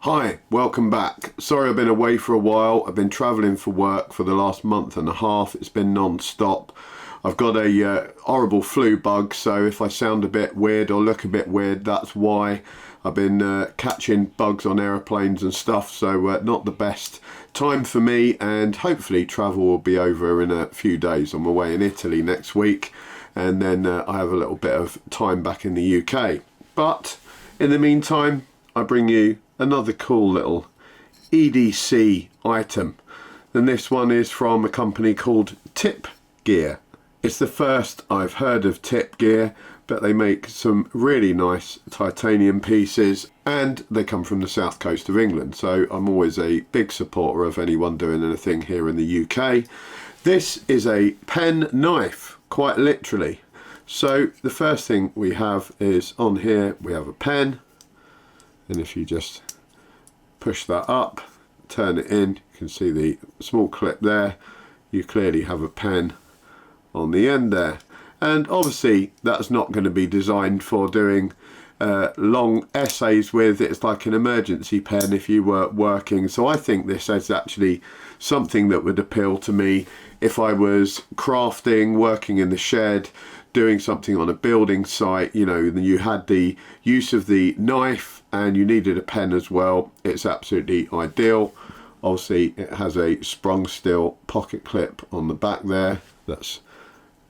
Hi, welcome back. Sorry I've been away for a while. I've been travelling for work for the last month and a half. It's been non-stop. I've got a horrible flu bug, so if I sound a bit weird or look a bit weird, that's why. I've been catching bugs on aeroplanes and stuff, so not the best time for me, and hopefully travel will be over in a few days. I'm away in Italy next week, and then I have a little bit of time back in the UK. But in the meantime, I bring you another cool little EDC item, and this one is from a company called Tip Gear. It's the first I've heard of Tip Gear, but they make some really nice titanium pieces and they come from the south coast of England, so I'm always a big supporter of anyone doing anything here in the UK. This is a pen knife, quite literally. So the first thing we have is on here we have a pen, and if you just push that up, turn it in, you can see the small clip there. You clearly have a pen on the end there, and obviously that's not going to be designed for doing long essays with. It's like an emergency pen if you were working, so I think this is actually something that would appeal to me if I was crafting, working in the shed, doing something on a building site. You know, you had the use of the knife and you needed a pen as well. It's absolutely ideal. Obviously it has a sprung steel pocket clip on the back there. That's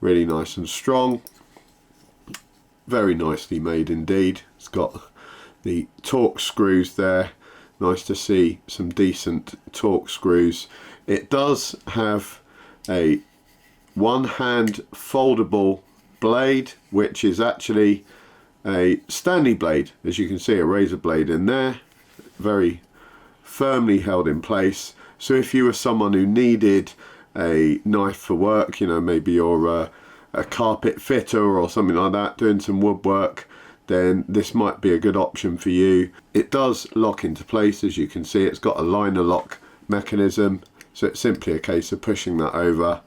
really nice and strong. Very nicely made indeed. It's got the Torx screws there. Nice to see some decent Torx screws. It does have a one-hand foldable blade, which is actually a Stanley blade. As you can see, a razor blade in there, very firmly held in place. So if you were someone who needed a knife for work, you know, maybe you're a carpet fitter or something like that, doing some woodwork, then this might be a good option for you. It does lock into place, as you can see. It's got a liner lock mechanism, so it's simply a case of pushing that over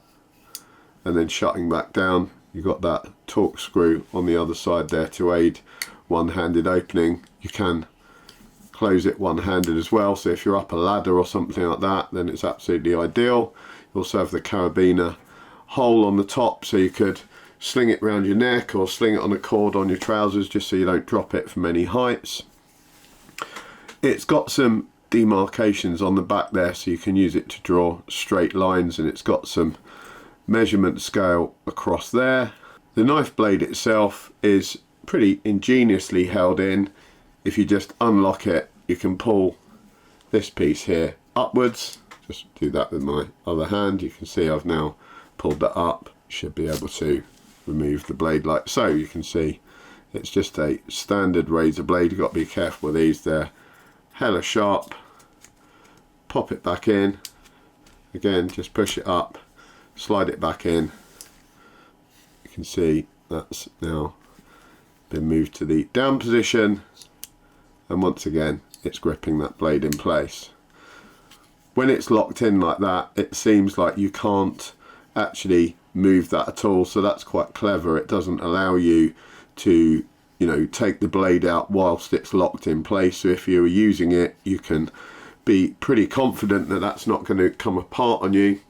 and then shutting back down. You've got that Torx screw on the other side there to aid one-handed opening. You can close it one-handed as well, so if you're up a ladder or something like that, then it's absolutely ideal. You also have the carabiner hole on the top, so you could sling it around your neck or sling it on a cord on your trousers just so you don't drop it from any heights. It's got some demarcations on the back there, so you can use it to draw straight lines, and it's got some measurement scale across there. The knife blade itself is pretty ingeniously held in. If you just unlock it, you can pull this piece here upwards. Just do that with my other hand. You can see I've now pulled that up. Should be able to remove the blade like so. You can see it's just a standard razor blade. You've got to be careful with these, they're hella sharp. Pop it back in again, just push it up, slide it back in. You can see that's now been moved to the down position, and once again it's gripping that blade in place. When it's locked in like that, it seems like you can't actually move that at all, so that's quite clever. It doesn't allow you to, you know, take the blade out whilst it's locked in place, so if you were using it, you can be pretty confident that that's not going to come apart on you.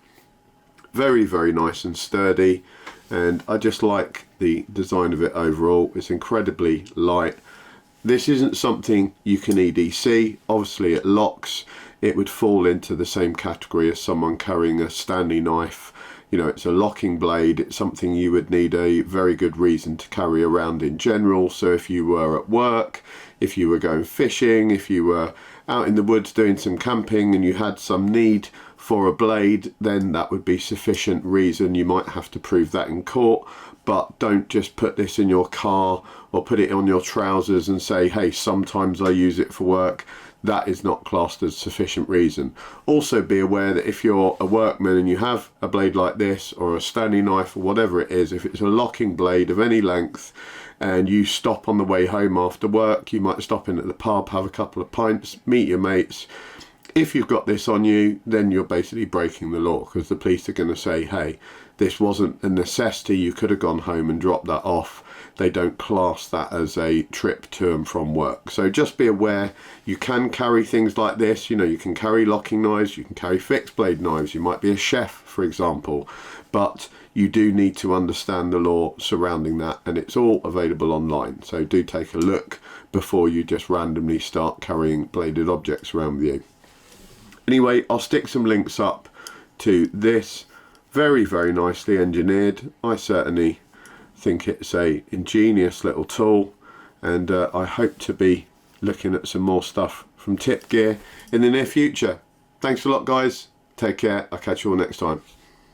Very, very nice and sturdy, and I just like the design of it overall. It's incredibly light. This isn't something you can EDC. Obviously it locks. It would fall into the same category as someone carrying a Stanley knife. You know, it's a locking blade. It's something you would need a very good reason to carry around in general. So if you were at work, if you were going fishing, if you were out in the woods doing some camping and you had some need for a blade, then that would be sufficient reason. You might have to prove that in court, but don't just put this in your car or put it on your trousers and say, hey, sometimes I use it for work. That is not classed as sufficient reason. Also be aware that if you're a workman and you have a blade like this or a Stanley knife or whatever it is, if it's a locking blade of any length and you stop on the way home after work, you might stop in at the pub, have a couple of pints, meet your mates. If you've got this on you, then you're basically breaking the law, because the police are going to say, hey, this wasn't a necessity, you could have gone home and dropped that off. They don't class that as a trip to and from work. So just be aware, you can carry things like this. You know, you can carry locking knives, you can carry fixed blade knives, you might be a chef, for example, but you do need to understand the law surrounding that, and it's all available online. So do take a look before you just randomly start carrying bladed objects around with you. Anyway, I'll stick some links up to this. Very, very nicely engineered. I certainly think it's a ingenious little tool, and I hope to be looking at some more stuff from Tip Gear in the near future. Thanks a lot, guys. Take care. I'll catch you all next time.